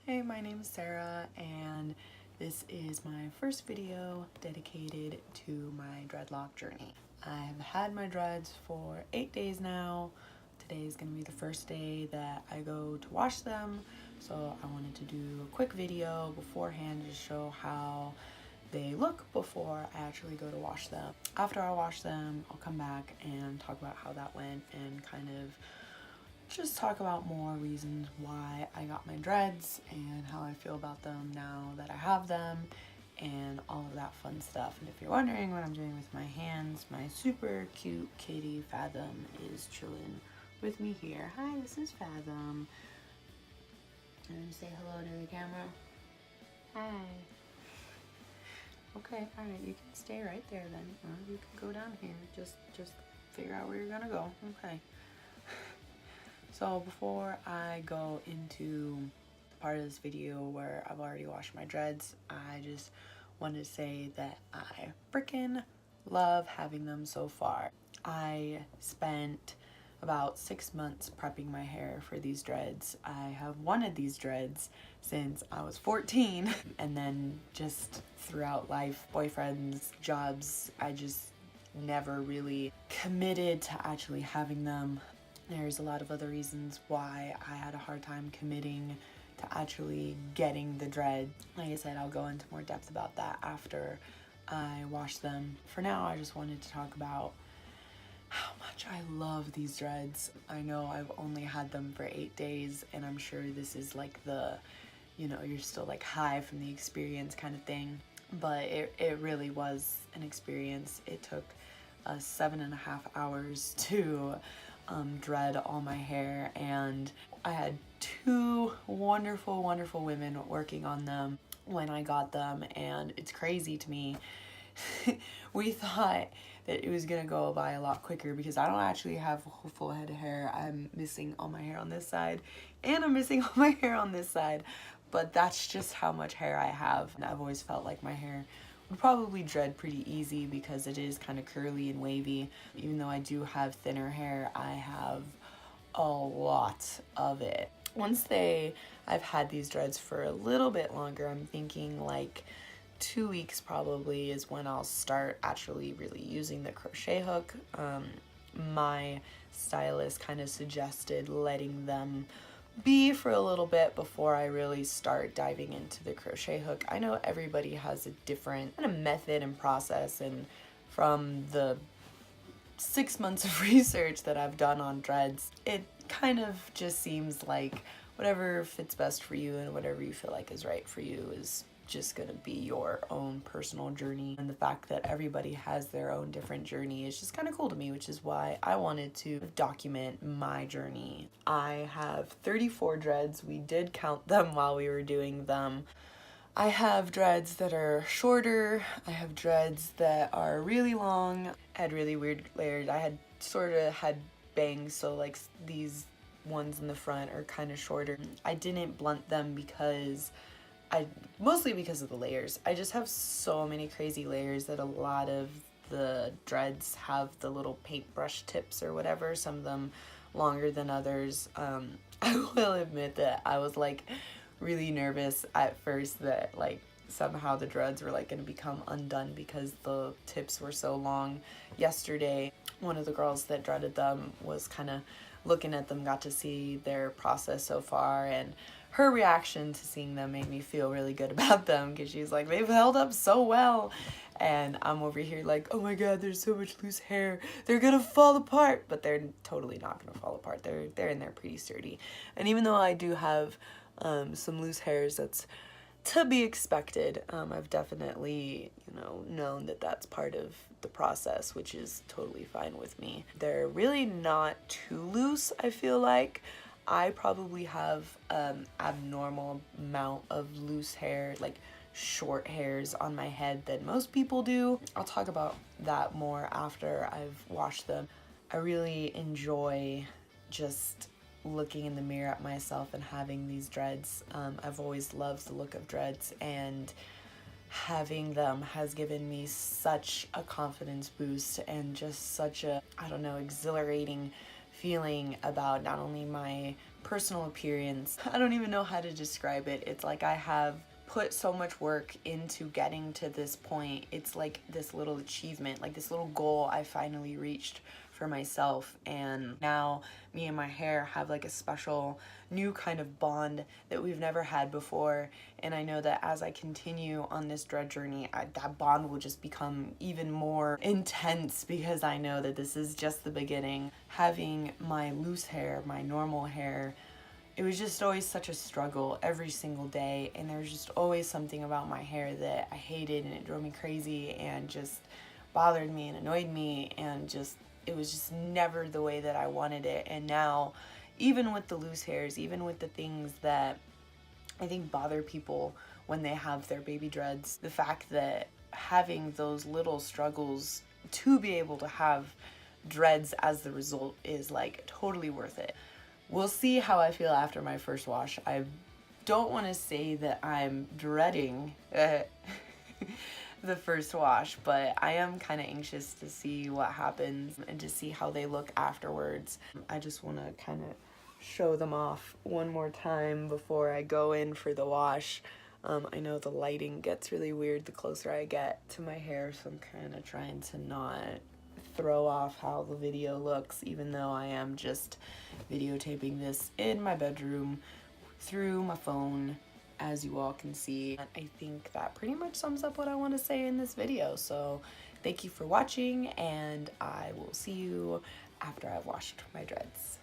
Hey, my name is Sarah, and this is my first video dedicated to my dreadlock journey. I've had my dreads for 8 days now. Today is going to be the first day that I go to wash them, so I wanted to do a quick video beforehand to show how they look before I actually go to wash them. After I wash them, I'll come back and talk about how that went and kind of just talk about more reasons why I got my dreads and how I feel about them now that I have them and all of that fun stuff. And if you're wondering what I'm doing with my hands, my super cute kitty Fathom is chilling with me here. Hi, this is Fathom. And say hello to the camera. Hi. Okay, alright, you can stay right there then. Or you can go down here. Just figure out where you're gonna go. Okay. So before I go into the part of this video where I've already washed my dreads, I just wanted to say that I freaking love having them so far. I spent about 6 months prepping my hair for these dreads. I have wanted these dreads since I was 14, and then just throughout life, boyfriends, jobs, I just never really committed to actually having them. There's a lot of other reasons why I had a hard time committing to actually getting the dread. Like I said, I'll go into more depth about that after I wash them. For now, I just wanted to talk about how much I love these dreads. I know I've only had them for 8 days, and I'm sure this is like the, you know, you're still like high from the experience kind of thing, but it really was an experience. It took 7.5 hours to dread all my hair, and I had 2 wonderful women working on them when I got them, and it's crazy to me. We thought that it was gonna go by a lot quicker because I don't actually have a full head of hair. I'm missing all my hair on this side and I'm missing all my hair on this side, but that's just how much hair I have. And I've always felt like my hair would probably dread pretty easy because it is kind of curly and wavy. Even though I do have thinner hair, I have a lot of it. I've had these dreads for a little bit longer, I'm thinking like 2 weeks probably is when I'll start actually really using the crochet hook. My stylist kind of suggested letting them be for a little bit before I really start diving into the crochet hook. I know everybody has a different kind of method and process, and from the 6 months of research that I've done on dreads, it kind of just seems like whatever fits best for you and whatever you feel like is right for you is just gonna be your own personal journey. And the fact that everybody has their own different journey is just kind of cool to me, which is why I wanted to document my journey. I have 34 dreads. We did count them while we were doing them. I have dreads that are shorter. I have dreads that are really long. I had really weird layers. I had sort of had bangs, so like these ones in the front are kind of shorter. I didn't blunt them mostly because of the layers. I just have so many crazy layers that a lot of the dreads have the little paintbrush tips or whatever, some of them longer than others. I will admit that I was like really nervous at first that like somehow the dreads were like gonna become undone because the tips were so long. Yesterday, one of the girls that dreaded them was kind of looking at them, got to see their process so far, and her reaction to seeing them made me feel really good about them because she's like, they've held up so well. And I'm over here like, oh my god, there's so much loose hair. They're gonna fall apart. But they're totally not gonna fall apart. They're in there pretty sturdy. And even though I do have some loose hairs, that's to be expected. I've definitely, you know, known that that's part of the process, which is totally fine with me. They're really not too loose, I feel like. I probably have abnormal amount of loose hair, like short hairs on my head than most people do. I'll talk about that more after I've washed them. I really enjoy just looking in the mirror at myself and having these dreads. I've always loved the look of dreads, and having them has given me such a confidence boost and just such a, I don't know, exhilarating feeling about not only my personal appearance. I don't even know how to describe it. It's like I have put so much work into getting to this point. It's like this little achievement, like this little goal I finally reached for myself, and now me and my hair have like a special new kind of bond that we've never had before. And I know that as I continue on this dread journey, that bond will just become even more intense, because I know that this is just the beginning. Having my loose hair, my normal hair, it was just always such a struggle every single day, and there was just always something about my hair that I hated, and it drove me crazy and just bothered me and annoyed me, and just it was just never the way that I wanted it. And now, even with the loose hairs, even with the things that I think bother people when they have their baby dreads, the fact that having those little struggles to be able to have dreads as the result is like totally worth it. We'll see how I feel after my first wash. I don't want to say that I'm dreading the first wash, but I am kind of anxious to see what happens and to see how they look afterwards. I just want to kind of show them off one more time before I go in for the wash. I know the lighting gets really weird the closer I get to my hair, so I'm kind of trying to not throw off how the video looks, even though I am just videotaping this in my bedroom through my phone, as you all can see. I think that pretty much sums up what I want to say in this video. So thank you for watching, and I will see you after I've washed my dreads.